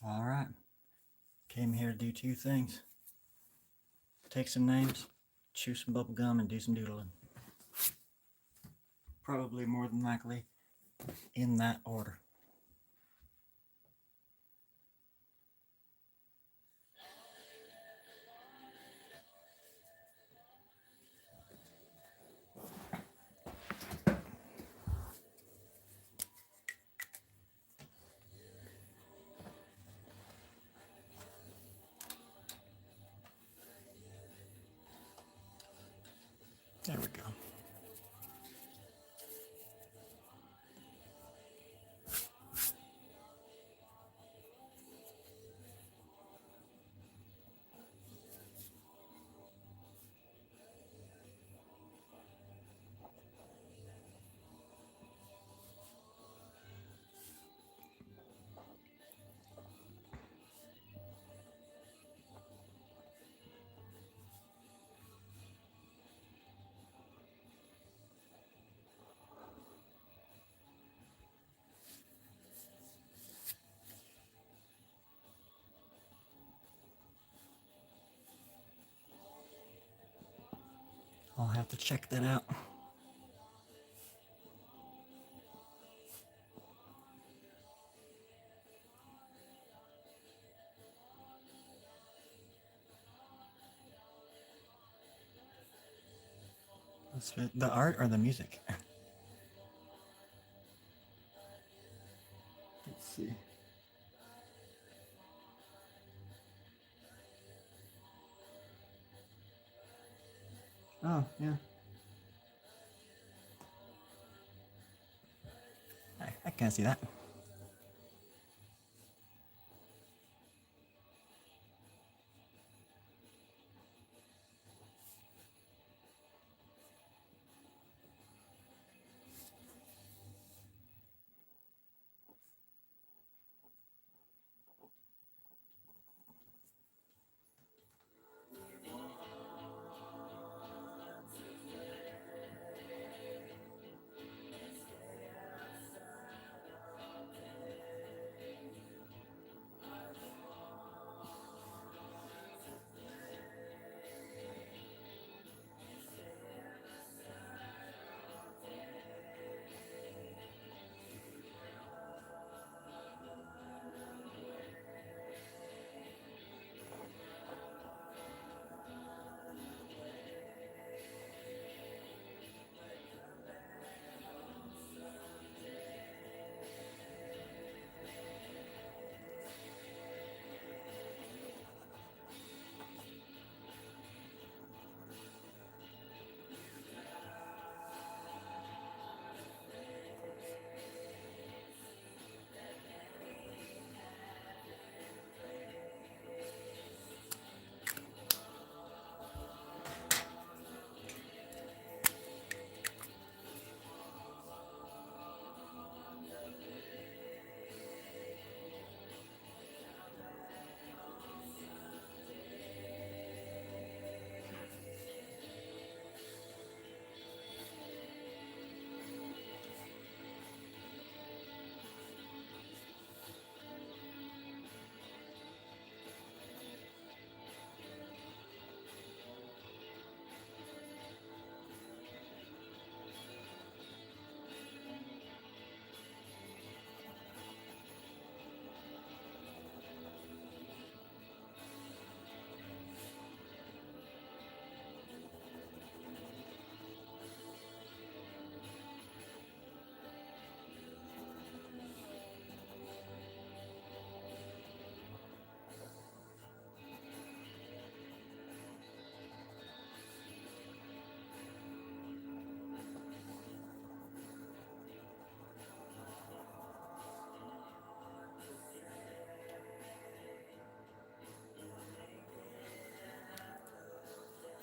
All right. Came here to do two things. Take some names, chew some bubble gum, and do some doodling. Probably more than likely in that order. There we go. I'll have to check that out. The art or the music? Let's see. Oh, yeah. I can't see that.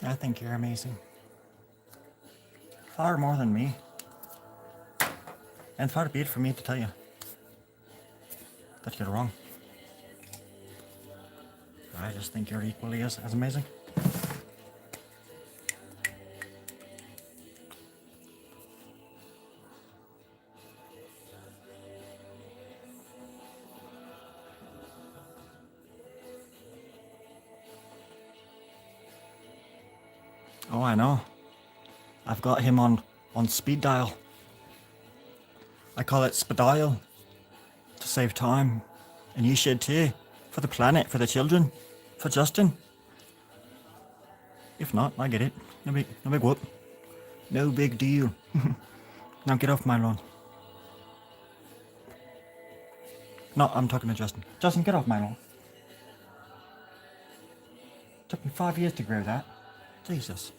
I think you're amazing. Far more than me. And far be it for me to tell you that you're wrong. I just think you're equally as amazing. Oh, I know. I've got him on speed dial. I call it spadial to save time. And you should too. For the planet, for the children, for Justin. If not, I get it. No big whoop. No big deal. Now get off my lawn. No, I'm talking to Justin. Justin, get off my lawn. Took me 5 years to grow that. Jesus.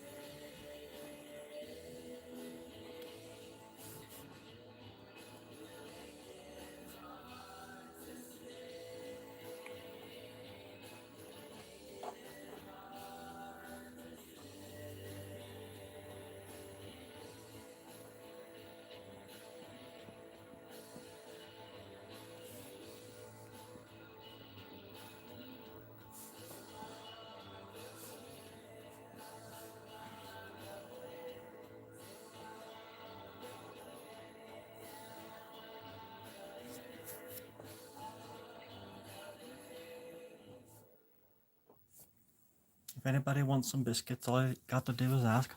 If anybody wants some biscuits, all you got to do is ask.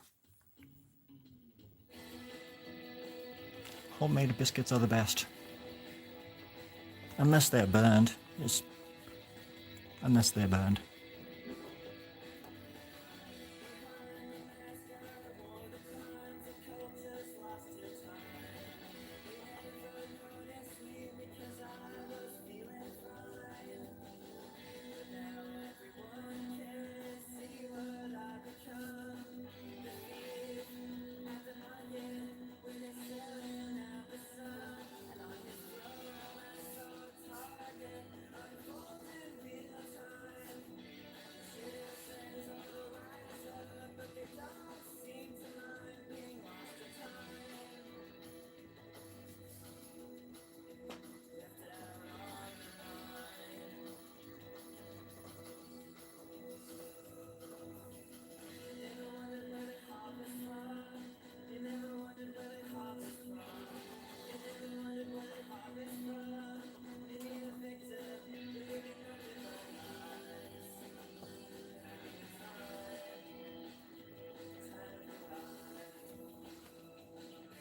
Homemade biscuits are the best. Unless they're burned. Unless they're burned.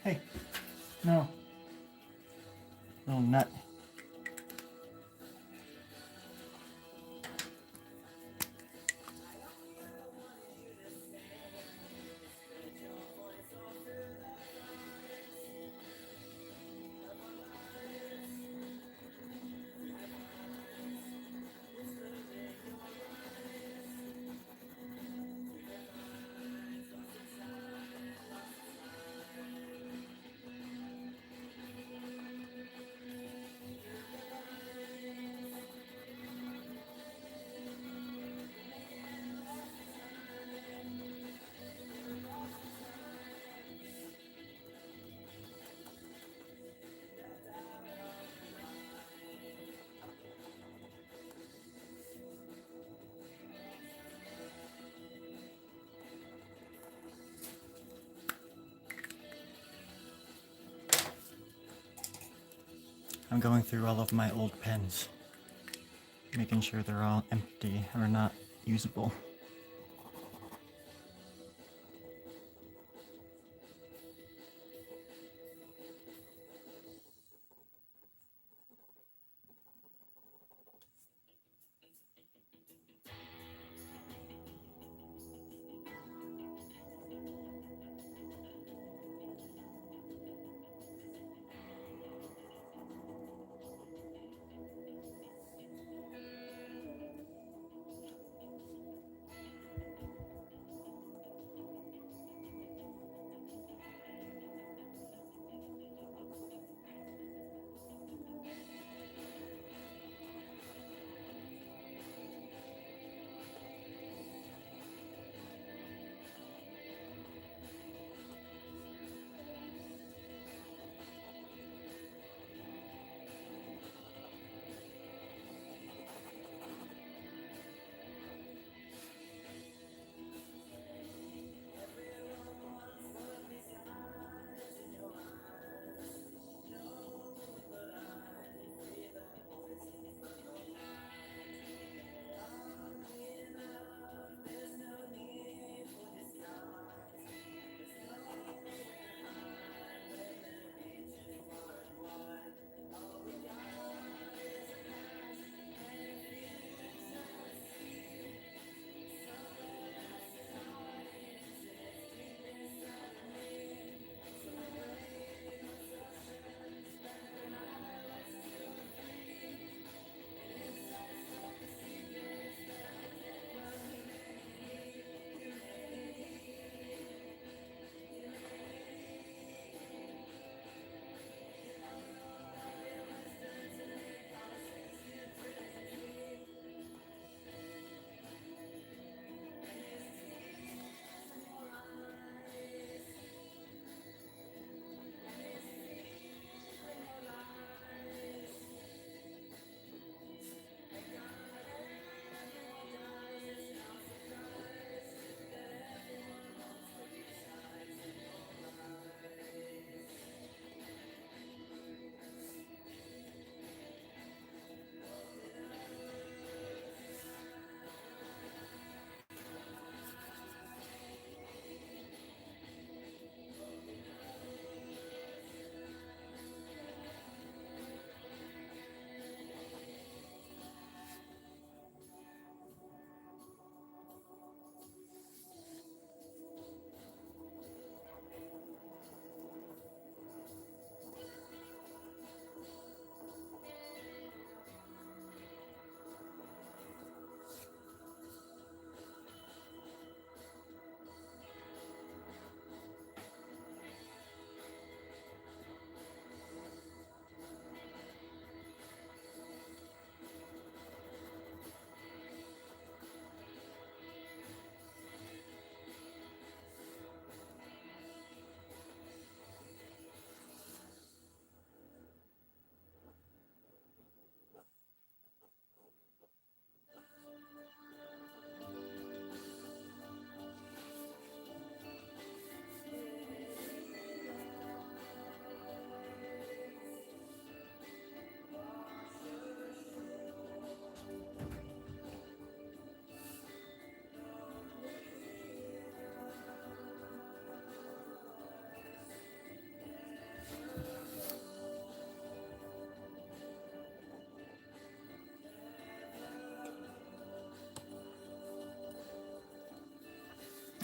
Hey, no. Little nut. I'm going through all of my old pens, making sure they're all empty or not usable.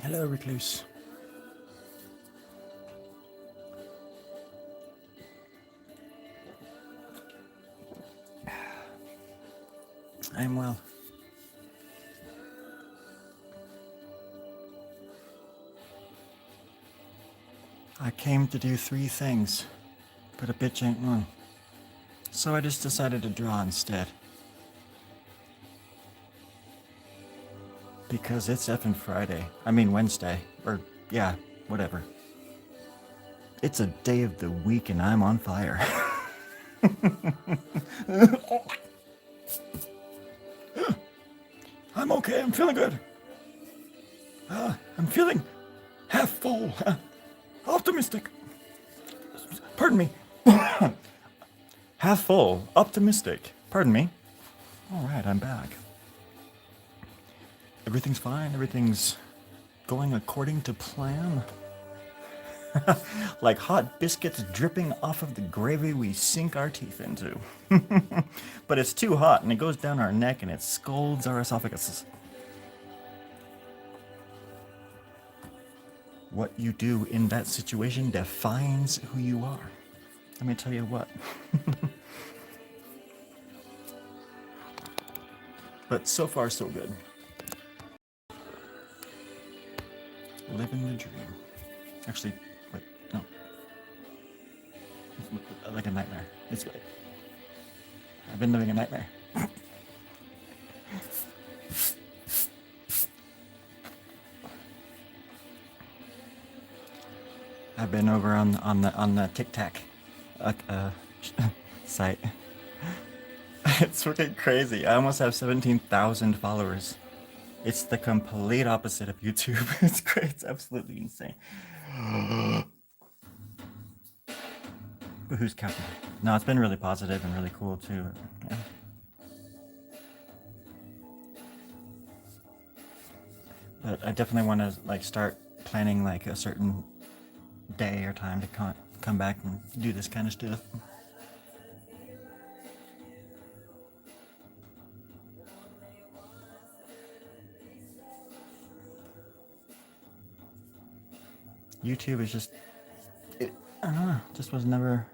Hello, recluse. I'm well. I came to do 3 things, but a bitch ain't one. So I just decided to draw instead. Because it's effing Friday. I mean Wednesday. Or, yeah, whatever. It's a day of the week and I'm on fire. I'm okay, I'm feeling good. I'm feeling half full. Optimistic. Pardon me. Half full. Optimistic. Pardon me. Alright, I'm back. Everything's fine. Everything's going according to plan. Like hot biscuits dripping off of the gravy we sink our teeth into. But it's too hot and it goes down our neck and it scalds our esophaguses. What you do in that situation defines who you are. Let me tell you what. But so far, so good. Living the dream. Actually, wait, no. Like a nightmare. It's good. I've been living a nightmare. I've been over on the TikTok site. It's freaking crazy. I almost have 17,000 followers. It's the complete opposite of YouTube. It's great. It's absolutely insane. But who's counting? No, it's been really positive and really cool too. Yeah. But I definitely want to like start planning like a certain day or time to come back and do this kind of stuff. YouTube is just, I don't know, just was never.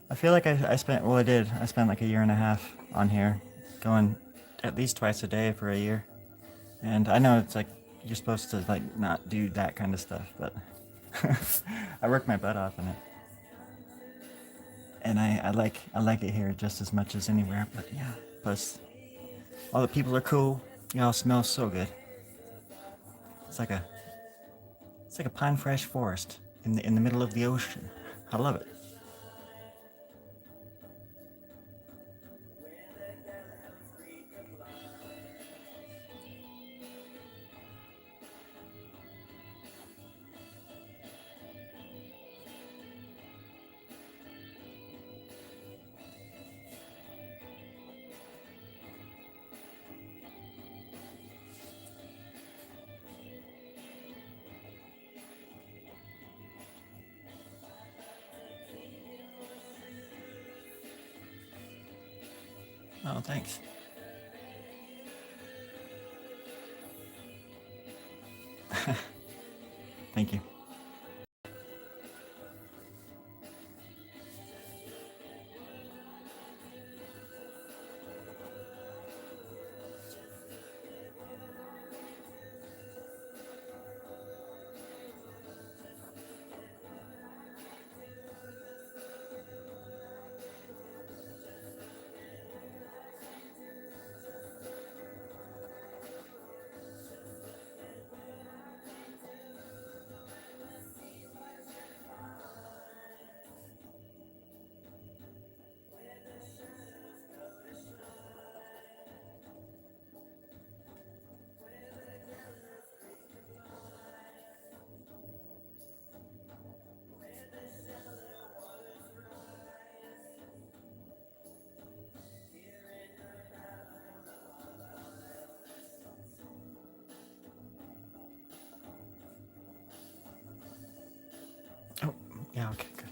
I feel like I spent, well, I did. I spent like a year and a half on here, going at least twice a day for a year. And I know it's like you're supposed to like not do that kind of stuff, but I work my butt off in it. And I like it here just as much as anywhere. But yeah, plus all the people are cool. Y'all smell so good. It's like a pine fresh forest in the middle of the ocean. I love it. Oh, thanks. Thank you. Oh, yeah, okay, good.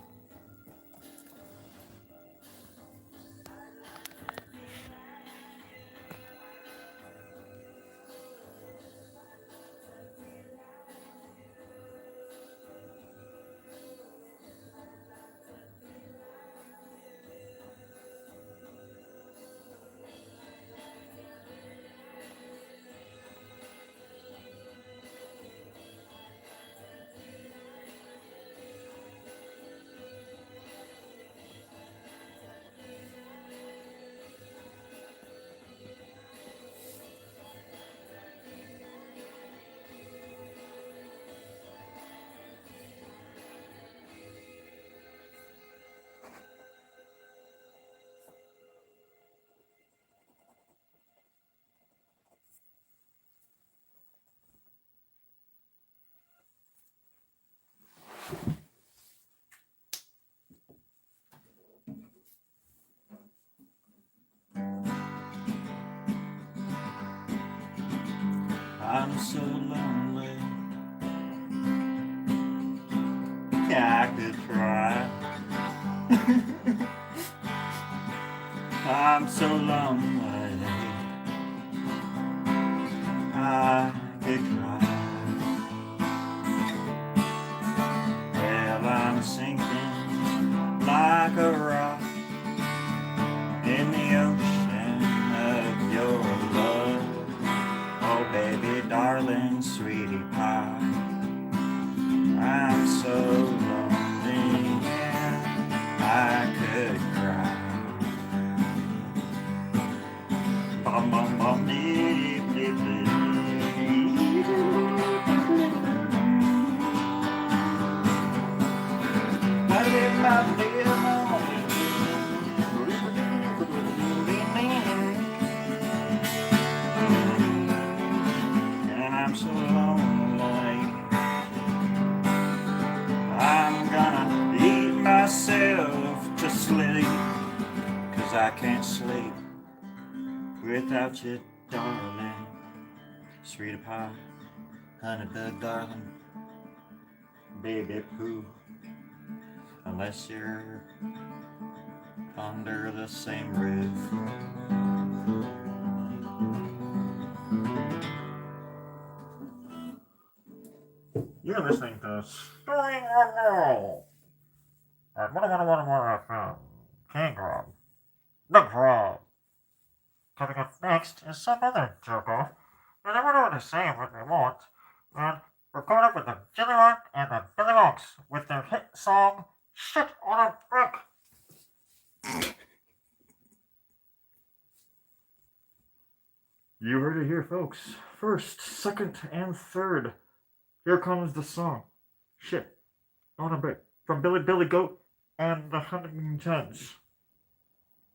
I'm so lonely. I could cry. I'm so lonely. I could cry. Well, I'm sinking like a rock in the ocean of your love. Oh, baby, darling, sweetie pie. I'm so lonely, yeah, I could cry. Bum, bum, bum, dee, dee, dee, dee. And I'm so lonely. I'm gonna eat myself to sleep, 'cause I can't sleep without you, darling. Sweetie pie, honey bug, darling, baby poo. Unless you're under the same roof. You're listening to Story of World at FM. King Rob. Big Rob. Coming up next is some other jerk-off. They never know what to say what they want. And we're going up with the Jilly Rock and the Billy Wonks with their hit song, Shit on a Brick. You heard it here, folks. First, second, and third. Here comes the song, Shit on a Brick, from Billy Goat and the Huntingtons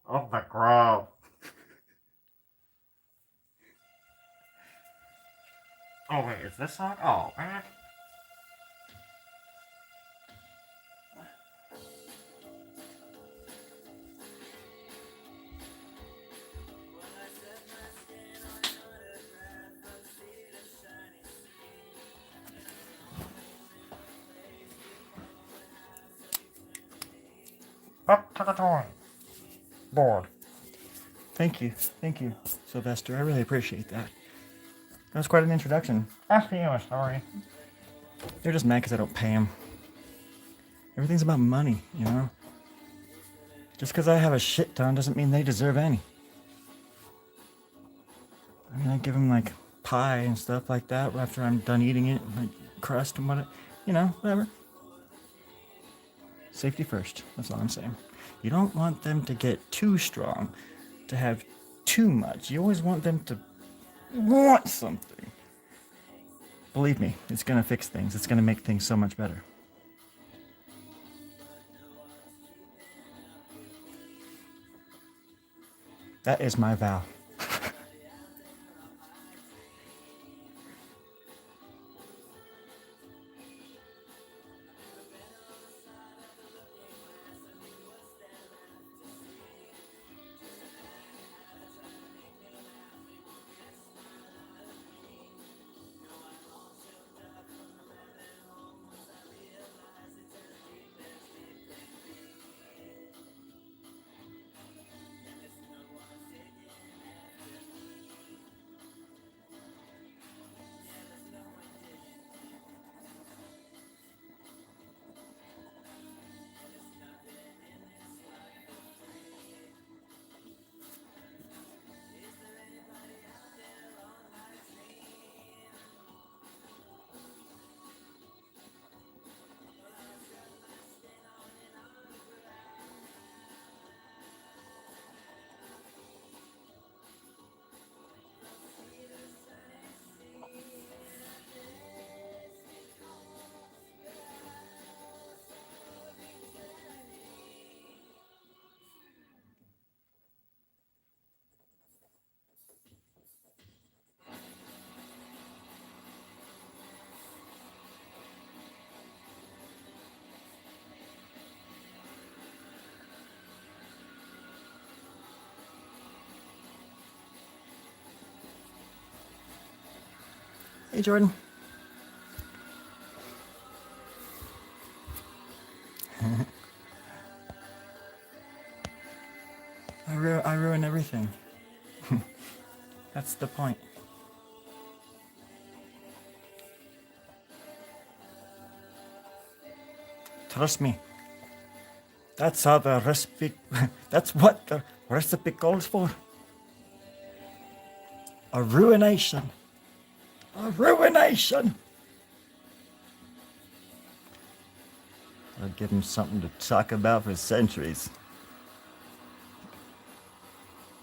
of the Grove. Oh wait, is this song? Oh man. Up to the toy board. Thank you, Sylvester. I really appreciate that. That was quite an introduction. Ask me a story. They're just mad because I don't pay them. Everything's about money, you know? Just because I have a shit ton doesn't mean they deserve any. I mean, I give them like pie and stuff like that after I'm done eating it, like crust and whatever, you know, whatever. Safety first, that's all I'm saying. You don't want them to get too strong, to have too much. You always want them to want something. Believe me, it's gonna fix things. It's gonna make things so much better. That is my vow. Hey, Jordan. I ruin everything. That's the point. Trust me. That's how the recipe. That's what the recipe calls for. A ruination. A ruination. I'll give him something to talk about for centuries.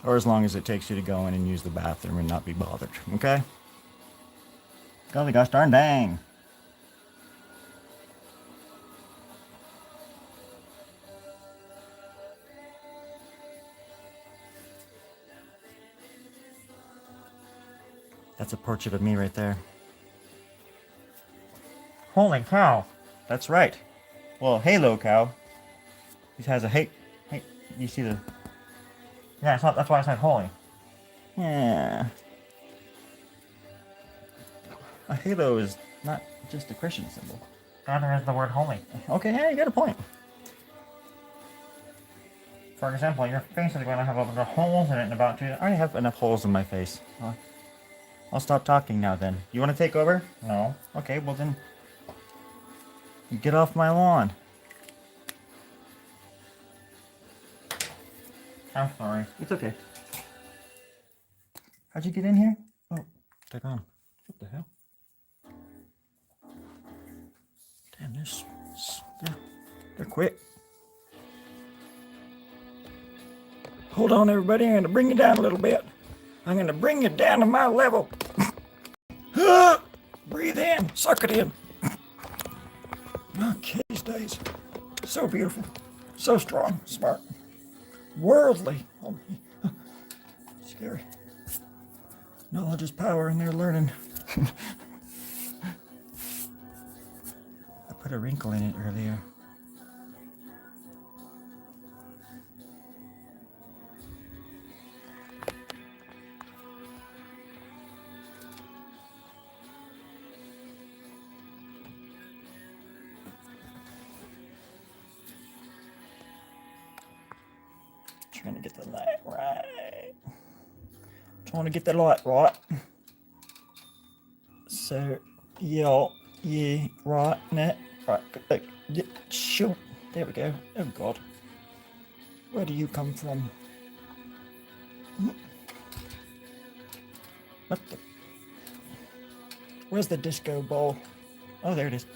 Or as long as it takes you to go in and use the bathroom and not be bothered, okay? Golly gosh darn dang. That's a portrait of me right there. Holy cow. That's right. Well, Halo cow. He has a hey, you see the... Yeah, it's not, that's why I said holy. Yeah. A halo is not just a Christian symbol. Neither is the word holy. Okay, yeah, you got a point. For example, your face is going to have a bunch of holes in it in about 2... I already have enough holes in my face. I'll stop talking now then. You want to take over? No. Okay, well then... Get off my lawn. I'm sorry. It's okay. How'd you get in here? Oh, they're gone. What the hell? Damn, they're quick. Hold on, everybody. I'm going to bring you down a little bit. I'm going to bring you down to my level. Breathe in. Suck it in. Okay, these days. So beautiful. So strong. Smart. Worldly. Oh, scary. Knowledge is power and they're learning. I put a wrinkle in it earlier. Trying to get the light right. Trying to get the light right. So, yeah, right, net, right, shoot, there we go. Oh God, where do you come from? What the? Where's the disco ball? Oh, there it is.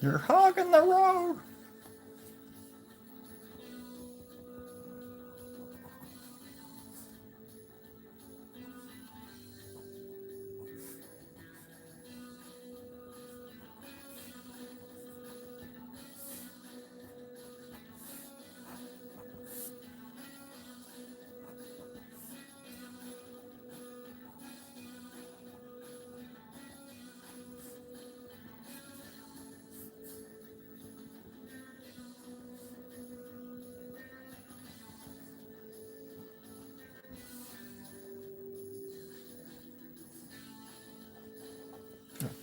You're hogging the road.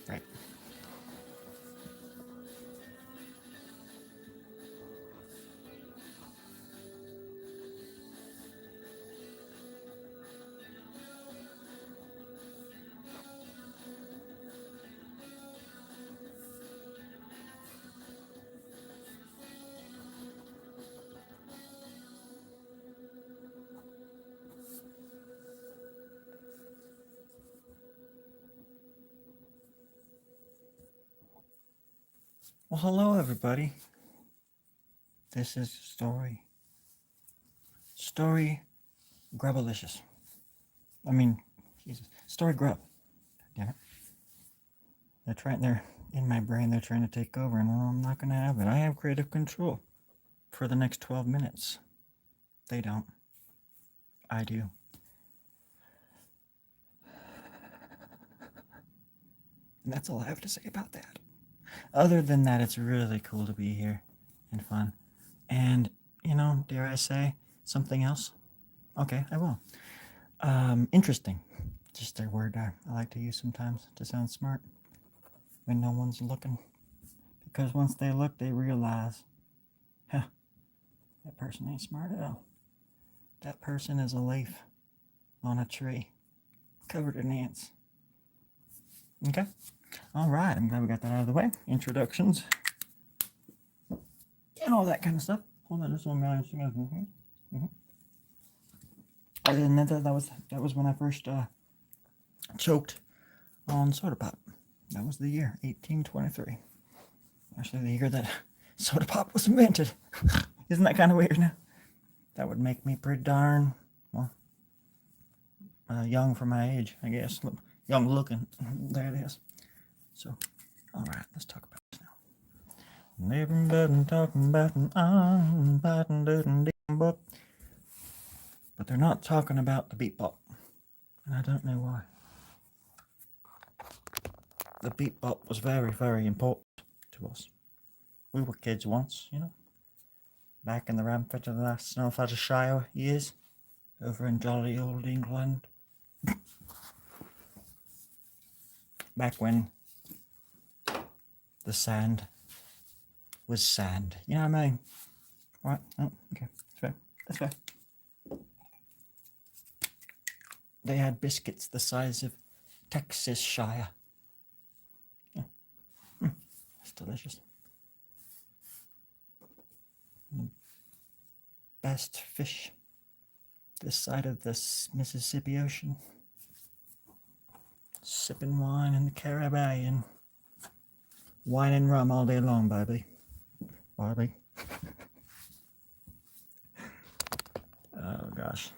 Right. Well, hello, everybody. This is Story Grubalicious. I mean, Jesus, Story Grub. Damn it. They're in my brain, they're trying to take over, and I'm not going to have it. I have creative control for the next 12 minutes. They don't. I do. And that's all I have to say about that. Other than that, it's really cool to be here and fun. And, dare I say something else? Okay, I will. Interesting. Just a word I like to use sometimes to sound smart when no one's looking. Because once they look, they realize, that person ain't smart at all. That person is a leaf on a tree covered in ants. Okay? All right, I'm glad we got that out of the way. Introductions and all that kind of stuff. Hold on, just 1 minute. And that was when I first choked on soda pop. That was the year 1823. Actually, the year that soda pop was invented. Isn't that kind of weird now? That would make me pretty darn young for my age, I guess. Young looking. There it is. So, all right, let's talk about this now. Living button, talking button, on button, doodle, book. But they're not talking about the beat bop. And I don't know why. The beat bop was very, very important to us. We were kids once, back in the rampant of the Snowflattershire years, over in jolly old England. Back when the sand was sand. You know what I mean? What? Oh, okay. That's fair. They had biscuits the size of Texas Shire. Yeah. It's delicious. The best fish this side of the Mississippi Ocean. Sipping wine in the Caribbean. Wine and rum all day long, baby. Barbie. Oh, gosh.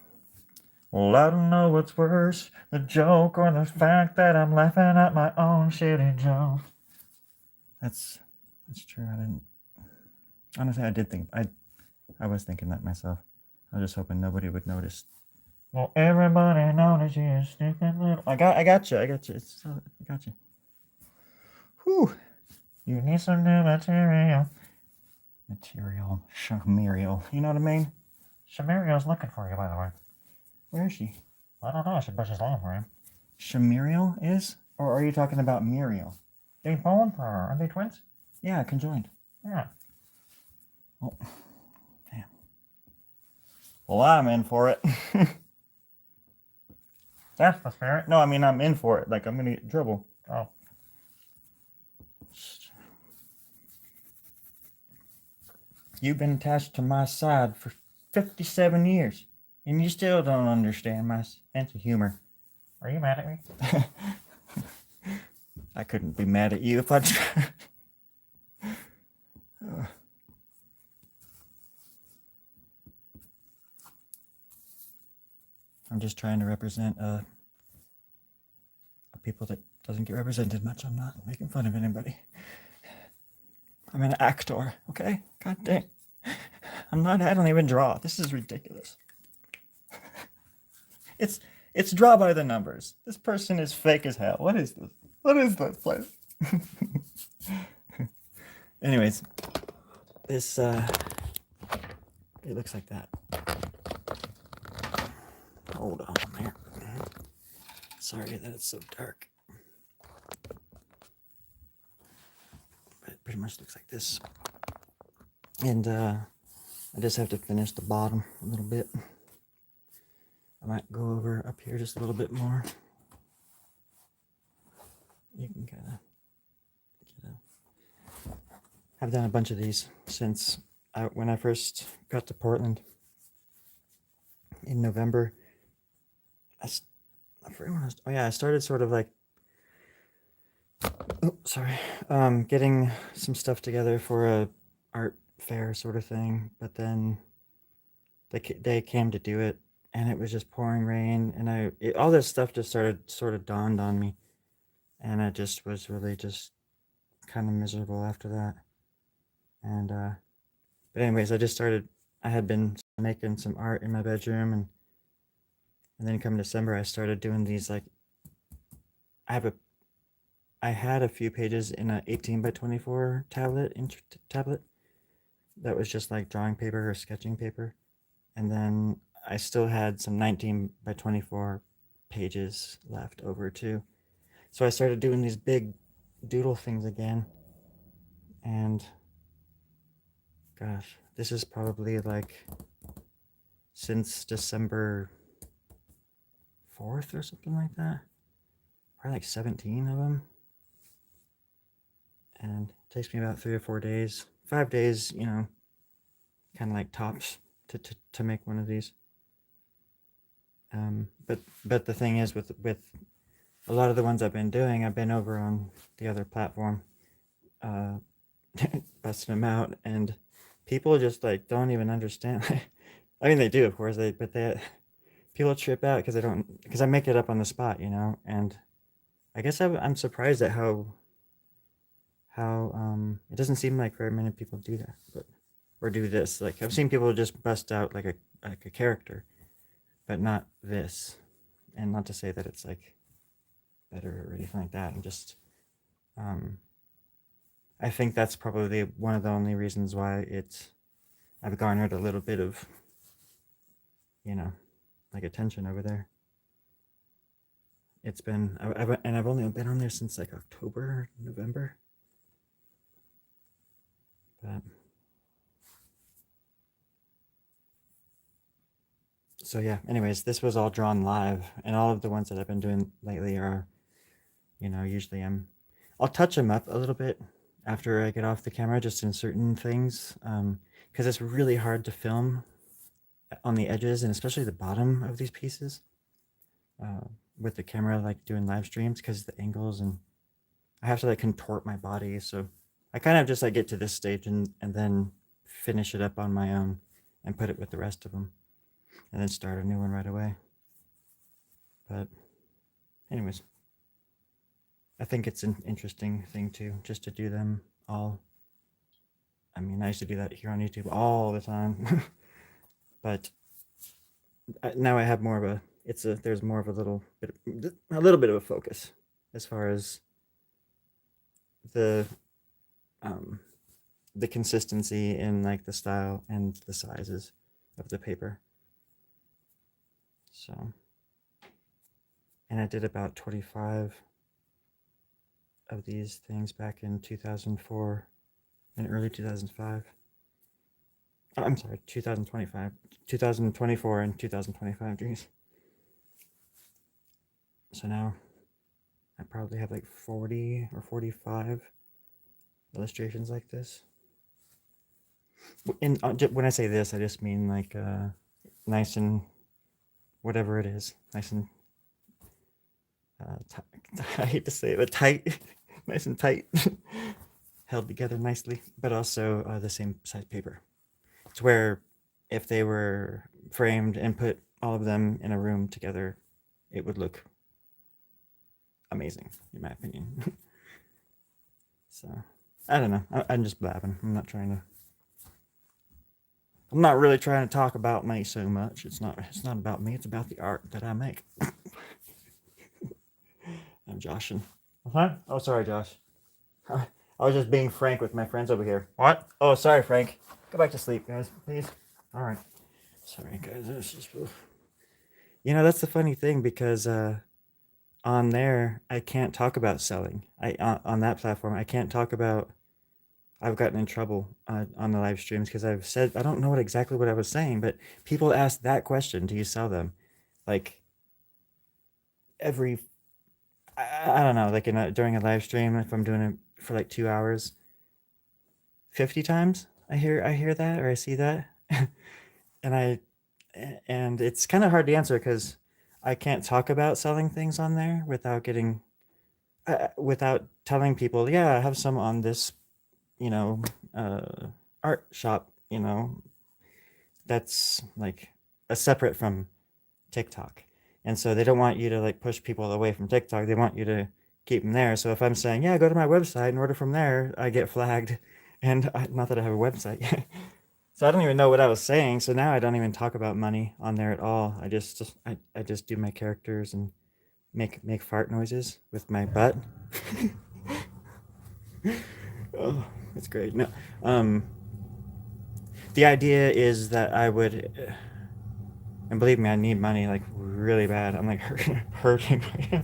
Well, I don't know what's worse, the joke or the fact that I'm laughing at my own shitty joke. That's true. Honestly, I did think, I was thinking that myself. I was just hoping nobody would notice. Well, everybody notice you stupid little. I got you. I got you. Whew. You need some new material. Shamiriel. You know what I mean? Shamiriel's looking for you, by the way. Where is she? I don't know. I should brush his lawn for him. Shamiriel is? Or are you talking about Muriel? They both are. Aren't they twins? Yeah, conjoined. Yeah. Oh, damn. Well, I'm in for it. That's the spirit. No, I mean, I'm in for it. Like, I'm going to get in trouble. Oh. You've been attached to my side for 57 years, and you still don't understand my sense of humor. Are you mad at me? I couldn't be mad at you if I tried. I'm just trying to represent a people that doesn't get represented much. I'm not making fun of anybody. I'm an actor, okay? God dang. I'm not, I don't even draw. This is ridiculous. It's draw by the numbers. This person is fake as hell. What is this? What is this place? Anyways, this it looks like that. Hold on there. Sorry that it's so dark. But it pretty much looks like this. And I just have to finish the bottom a little bit. I might go over up here just a little bit more. You can kind of I've done a bunch of these since when I first got to Portland in November. I started sort of like, getting some stuff together for a art fair sort of thing, but then they came to do it, and it was just pouring rain, and all this stuff just sort of dawned on me, and I just was really just kind of miserable after that. And but anyways, I had been making some art in my bedroom, and then come December I started doing these, like, I had a few pages in a 18 by 24 tablet that was just like drawing paper or sketching paper, and then I still had some 19 by 24 pages left over too. So I started doing these big doodle things again, and gosh, this is probably like since December 4th or something like that. Probably like 17 of them. And it takes me about 3 or 4 days, 5 days, kind of like tops to make one of these. But the thing is, with a lot of the ones I've been doing, I've been over on the other platform, busting them out, and people just like don't even understand. I mean, they do, of course, but people trip out because I make it up on the spot, and I guess I'm surprised at how it doesn't seem like very many people do that, or do this. Like, I've seen people just bust out like a character, but not this. And not to say that it's like better or anything like that. I'm just I think that's probably one of the only reasons why I've garnered a little bit of like attention over there. It's been I've only been on there since like October, November. But so yeah, anyways, this was all drawn live, and all of the ones that I've been doing lately are, usually I'll touch them up a little bit after I get off the camera, just in certain things, because it's really hard to film on the edges, and especially the bottom of these pieces, with the camera, like doing live streams, because the angles, and I have to like contort my body. So I kind of just like get to this stage and then finish it up on my own and put it with the rest of them, and then start a new one right away. But anyways, I think it's an interesting thing too, just to do them all. I mean, I used to do that here on YouTube all the time, but now I have more of there's more of a little bit of a focus as far as the consistency in like the style and the sizes of the paper. So, and I did about 25 of these things back in 2004 and early 2005. I'm sorry, 2024 and 2025 dreams. So now I probably have like 40 or 45 illustrations like this. And when I say this, I just mean like nice and whatever it is, nice and I hate to say it, but tight, nice and tight, held together nicely, but also the same size paper. It's where if they were framed and put all of them in a room together, it would look amazing, in my opinion. So, I don't know. I'm just blabbing. I'm not really trying to talk about me so much. It's not. It's not about me. It's about the art that I make. I'm joshing. Huh? Oh, sorry, Josh. I was just being frank with my friends over here. What? Oh, sorry, Frank. Go back to sleep, guys, please. All right. Sorry, guys. It's just. You know, that's the funny thing because on there I can't talk about selling. I on that platform I can't talk about. I've gotten in trouble on the live streams because I've said I don't know exactly what I was saying, but people ask that question: Do you sell them? Like every I don't know, like during a live stream, if I'm doing it for like 2 hours, 50 times I hear that or I see that, and it's kind of hard to answer because I can't talk about selling things on there without telling people, yeah, I have some on this, you know, art shop, that's like a separate from TikTok. And so they don't want you to like push people away from TikTok. They want you to keep them there. So if I'm saying, yeah, go to my website and order from there, I get flagged. And not that I have a website yet. So I don't even know what I was saying. So now I don't even talk about money on there at all. I just do my characters and make fart noises with my butt. Oh, it's great. No, um, the idea is that I would, and believe me, I need money like really bad. I'm like hurting right now.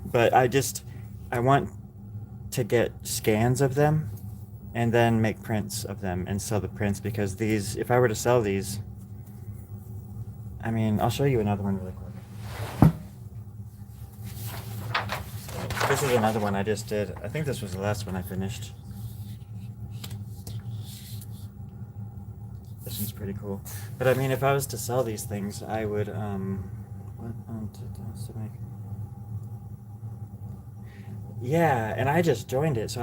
But I want to get scans of them and then make prints of them and sell the prints because if I were to sell these, I mean, I'll show you another one really quick. This is another one I just did. I think this was the last one I finished. This one's pretty cool. But I mean, if I was to sell these things, I would, to make. Yeah, and I just joined it, so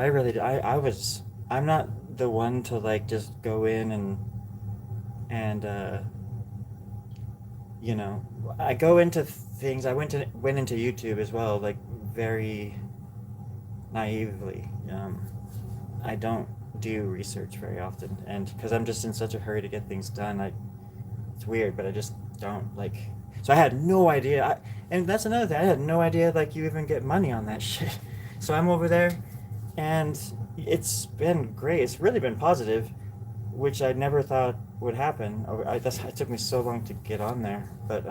I'm not the one to like just go in and you know, I go into things. Went into YouTube as well, like very naively. I don't do research very often, and because I'm just in such a hurry to get things done, it's weird, but I just don't like. So I had no idea, and that's another thing. I had no idea like you even get money on that shit. So I'm over there, and it's been great. It's really been positive, which I never thought would happen. It took me so long to get on there, but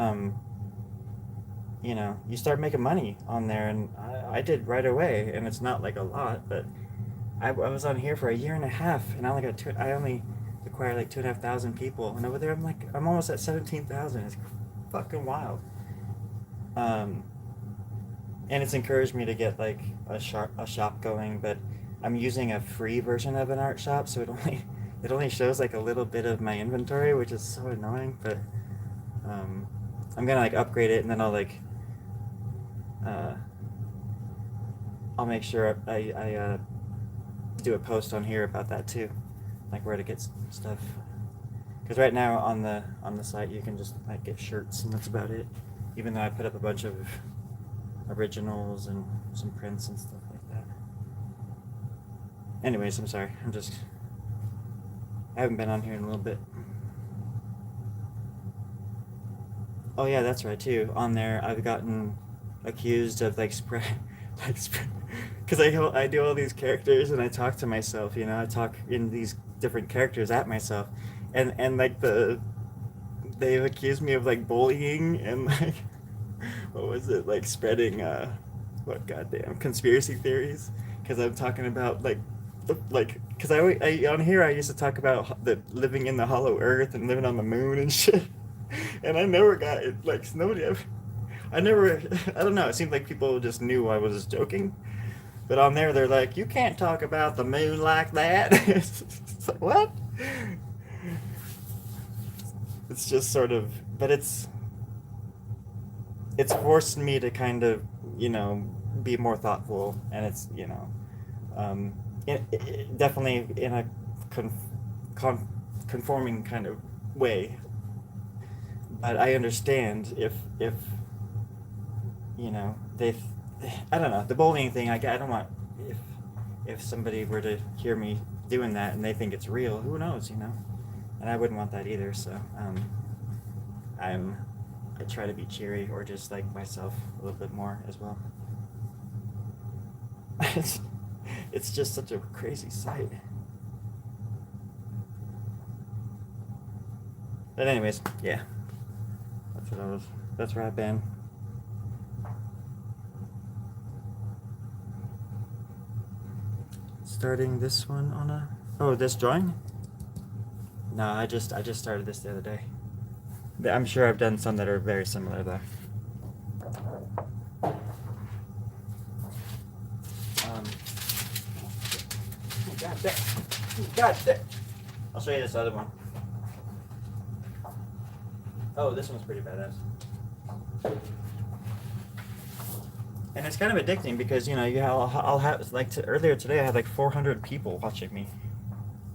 you start making money on there, and I did right away, and it's not like a lot, but I was on here for a year and a half, and I only acquired like 2,500 people, and over there I'm almost at 17,000. It's fucking wild. Um, and it's encouraged me to get like a shop going, but I'm using a free version of an art shop, so it only shows like a little bit of my inventory, which is so annoying. But um, I'm gonna like upgrade it, and then uh, I'll make sure I do a post on here about that too, like where to get stuff. Because right now on the site you can just like get shirts and that's about it. Even though I put up a bunch of originals and some prints and stuff like that. Anyways, I'm sorry. I haven't been on here in a little bit. Oh yeah, that's right too. On there, I've gotten accused of like spread, like spread, because I do all these characters and I talk to myself. I talk in these different characters at myself, and like they've accused me of like bullying and like what was it like spreading what goddamn conspiracy theories because I'm talking about like because on here I used to talk about the living in the hollow earth and living on the moon and shit. And I never got it like nobody ever I never I don't know, it seemed like people just knew I was joking, but on there they're like, you can't talk about the moon like that. It's like, what? It's just sort of, but it's forced me to kind of, be more thoughtful, and it's, um, definitely in a con- conforming kind of way. But I understand if you know they, I don't know, the bullying thing. I don't want, if somebody were to hear me doing that and they think it's real, who knows, you know? And I wouldn't want that either. So I'm I try to be cheery or just like myself a little bit more as well. it's, it's just such a crazy sight. But anyways, yeah, that's what I was. That's where I've been. Starting this one on a. Oh, this drawing? No, I just started this the other day. I'm sure I've done some that are very similar though. Um, God damn. God damn. I'll show you this other one. Oh, this one's pretty badass. And it's kind of addicting because I'll have like earlier today I had like 400 people watching me,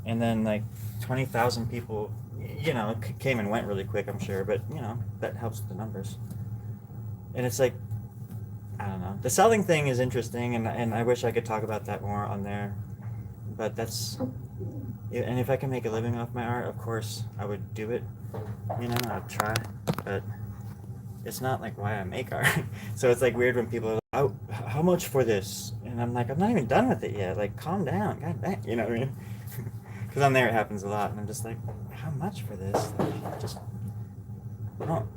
and then like 20,000 people, came and went really quick. I'm sure, but that helps with the numbers. And it's like, I don't know. The selling thing is interesting, and I wish I could talk about that more on there. But and if I can make a living off my art, of course I would do it. I'd try, but it's not like why I make art. So it's like weird when people are like, "Oh, how much for this?" And I'm like, I'm not even done with it yet. Like, calm down, god dang, you know what I mean? Because on there it happens a lot, and I'm just like, how much for this? Like, just no.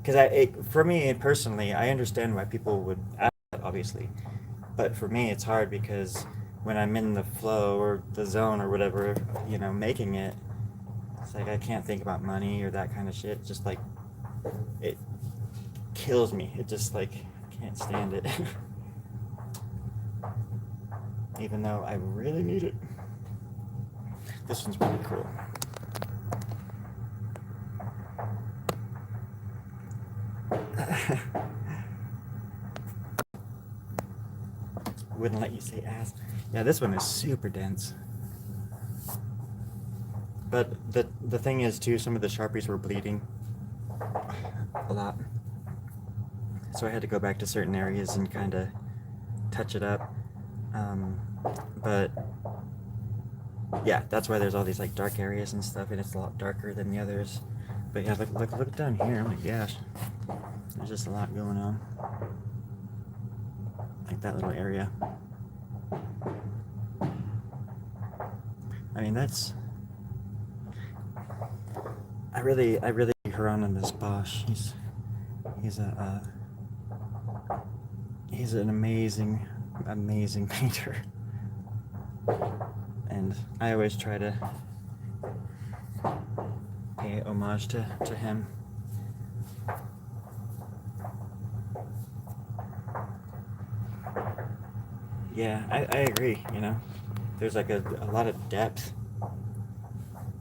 Because for me personally, I understand why people would ask that, obviously, but for me, it's hard because when I'm in the flow or the zone or whatever, making it, it's like I can't think about money or that kind of shit. Just like it kills me. It just like I can't stand it. Even though I really need it. This one's pretty cool. Wouldn't let you say ass. Yeah, this one is super dense. But the thing is too, some of the Sharpies were bleeding a lot. So I had to go back to certain areas and kind of touch it up. But yeah, that's why there's all these like dark areas and stuff, and it's a lot darker than the others. But yeah, look down here. Oh my gosh, there's just a lot going on. Like that little area. I mean, I really Hieronymus Bosch. He's an amazing painter, and I always try to pay homage to him. Yeah, I agree. There's like a lot of depth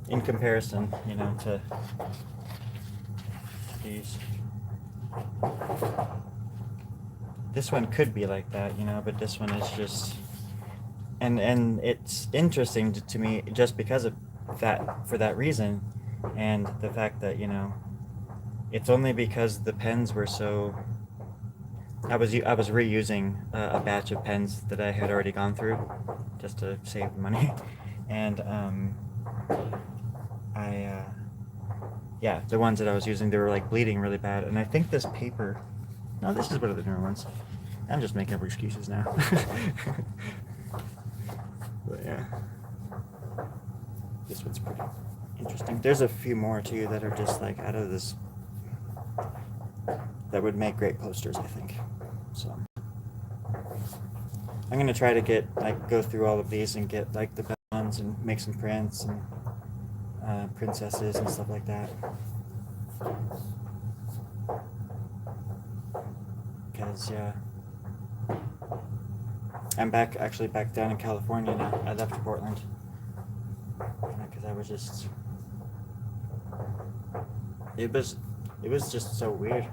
in comparison, to these. This one could be like that, but this one is just, and it's interesting to me just because of that, for that reason, and the fact that it's only because the pens were so. I was reusing a batch of pens that I had already gone through, just to save money, and yeah, the ones that I was using, they were like bleeding really bad, and I think this paper. No, this is one of the newer ones. I'm just making up excuses now. But yeah, this one's pretty interesting. There's a few more too that are just like out of this. That would make great posters, I think. So I'm gonna try to go through all of these and get like the best ones and make some prints and princesses and stuff like that. Because yeah, I'm actually back down in California now. I left Portland because I was just. It was just so weird.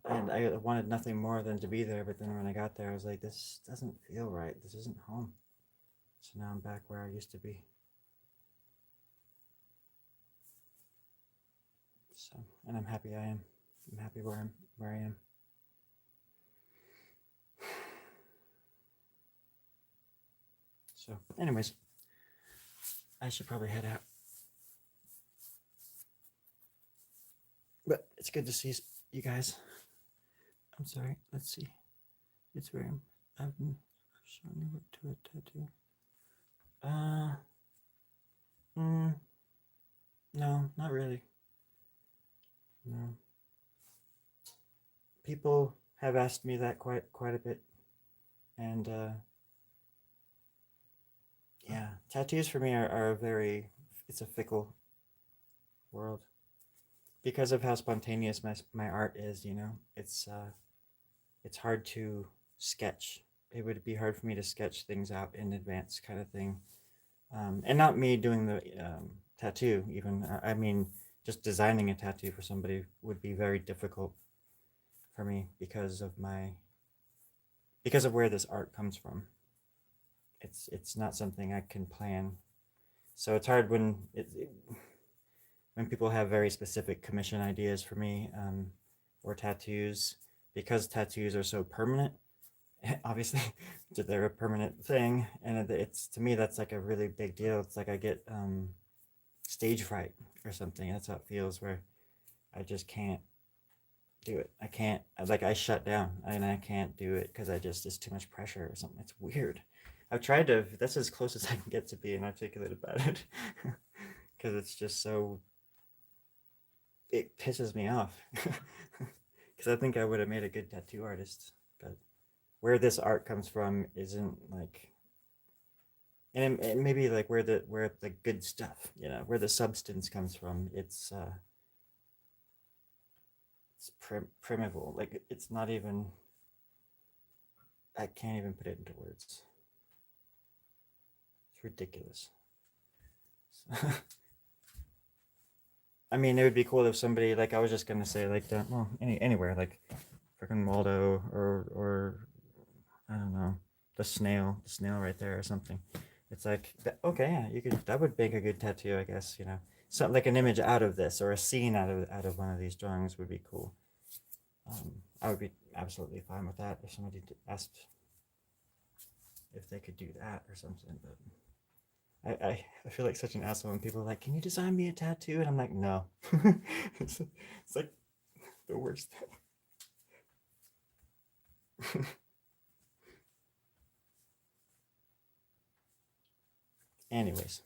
And I wanted nothing more than to be there, but then when I got there, I was like, this doesn't feel right. This isn't home. So now I'm back where I used to be. So, and I'm happy I am. I'm happy where I am. So, anyways, I should probably head out. But it's good to see you guys. I'm sorry. Let's see. It's very. I've shown you what to a tattoo. No, not really. No. People have asked me that quite a bit, and yeah, tattoos for me are very. It's a fickle world because of how spontaneous my art is. You know, it's hard to sketch. It would be hard for me to sketch things out in advance, kind of thing. And not me doing the tattoo. Even I mean, just designing a tattoo for somebody would be very difficult for me because of where this art comes from. It's not something I can plan. So it's hard when people have very specific commission ideas for me, or tattoos, because tattoos are so permanent. Obviously, they're a permanent thing, and it's, to me, that's like a really big deal. It's like I get stage fright or something. That's how it feels, where I just can't do it. I can't, like, I shut down and I can't do it because it's too much pressure or something. It's weird. I've tried to, that's as close as I can get to being articulate about it, because it's just so, it pisses me off. Because I think I would have made a good tattoo artist, but where this art comes from isn't like, and maybe like where the good stuff, where the substance comes from, it's primeval. Like, it's not even, I can't even put it into words. It's ridiculous. I mean, it would be cool if somebody, like, I was just gonna say, like, well, anywhere, like freaking Waldo, or I don't know, the snail right there or something. It's like, okay, yeah, that would make a good tattoo, I guess. Something like an image out of this, or a scene out of one of these drawings would be cool. I would be absolutely fine with that if somebody asked if they could do that or something. But I feel like such an asshole when people are like, "Can you design me a tattoo?" And I'm like, "No." it's like the worst. Anyways,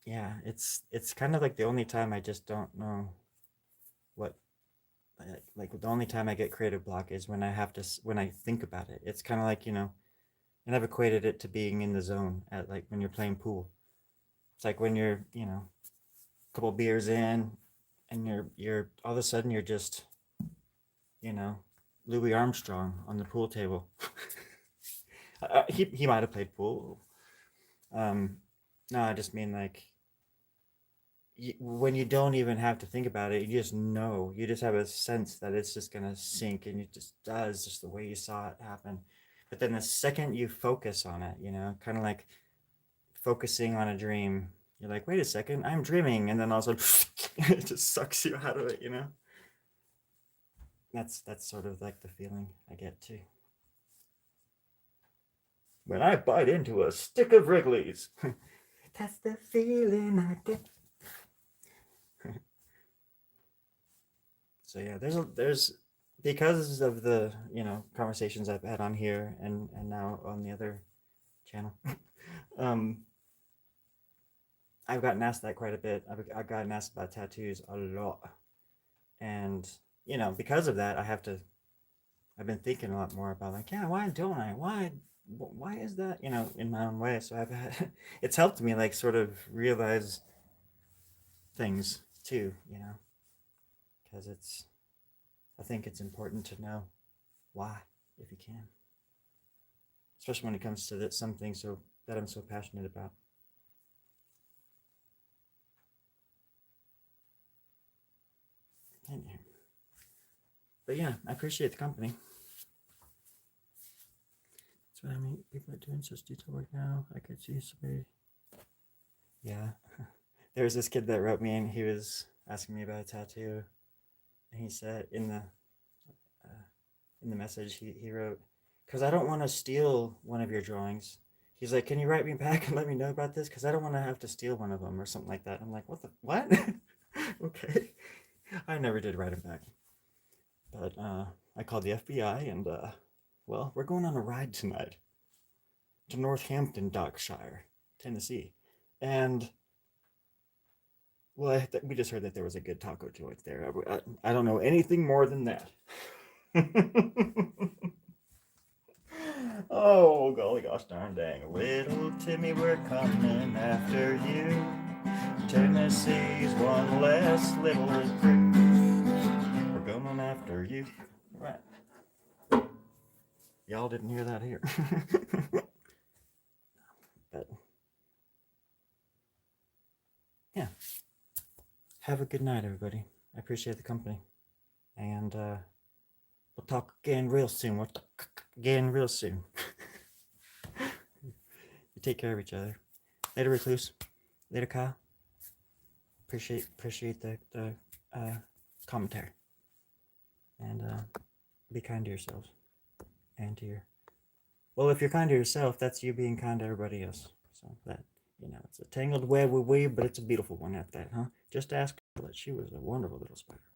yeah, it's kind of like the only time I just don't know what, like the only time I get creative block is when I think about it. It's kind of like, and I've equated it to being in the zone at, like, when you're playing pool. It's like when you're, a couple beers in, and you're all of a sudden you're just, you know, Louis Armstrong on the pool table. He might have played pool. No, I just mean, like, when you don't even have to think about it, you just know. You just have a sense that it's just gonna sink, and it just does, just the way you saw it happen. But then the second you focus on it, kind of like focusing on a dream, you're like, wait a second, I'm dreaming, and then all of a sudden, it just sucks you out of it. That's sort of like the feeling I get too. When I bite into a stick of Wrigley's, that's the feeling I get. So yeah, there's because of the conversations I've had on here, and now on the other channel. um, I've gotten asked that quite a bit. I've gotten asked about tattoos a lot, and because of that, I've been thinking a lot more about, like, yeah, why don't I? Why is that? In my own way. So it's helped me, like, sort of realize things too. Because I think it's important to know why, if you can, especially when it comes to something so that I'm so passionate about. Anyway. But yeah, I appreciate the company. That's what I mean. People are doing such detail work now. I could see somebody. Yeah. There was this kid that wrote me, and he was asking me about a tattoo, and he said in the message he wrote, because I don't want to steal one of your drawings. He's like, can you write me back and let me know about this? Because I don't want to have to steal one of them or something like that. I'm like, what? Okay. I never did write him back. But I called the FBI and, well, we're going on a ride tonight to Northampton, Dockshire, Tennessee. And, well, we just heard that there was a good taco joint there. I don't know anything more than that. Oh, golly gosh darn dang. Little Timmy, we're coming after you. Tennessee's one less little prick. We're going after you. Right. Y'all didn't hear that here. But, yeah. Have a good night, everybody. I appreciate the company. And, we'll talk again real soon. We'll talk again real soon. You take care of each other. Later, Recluse. Later, Kyle. Appreciate the commentary. And be kind to yourselves. And to your... Well, if you're kind to yourself, that's you being kind to everybody else. So that, it's a tangled web we weave, but it's a beautiful one at that, huh? Just ask Charlotte. She was a wonderful little spider.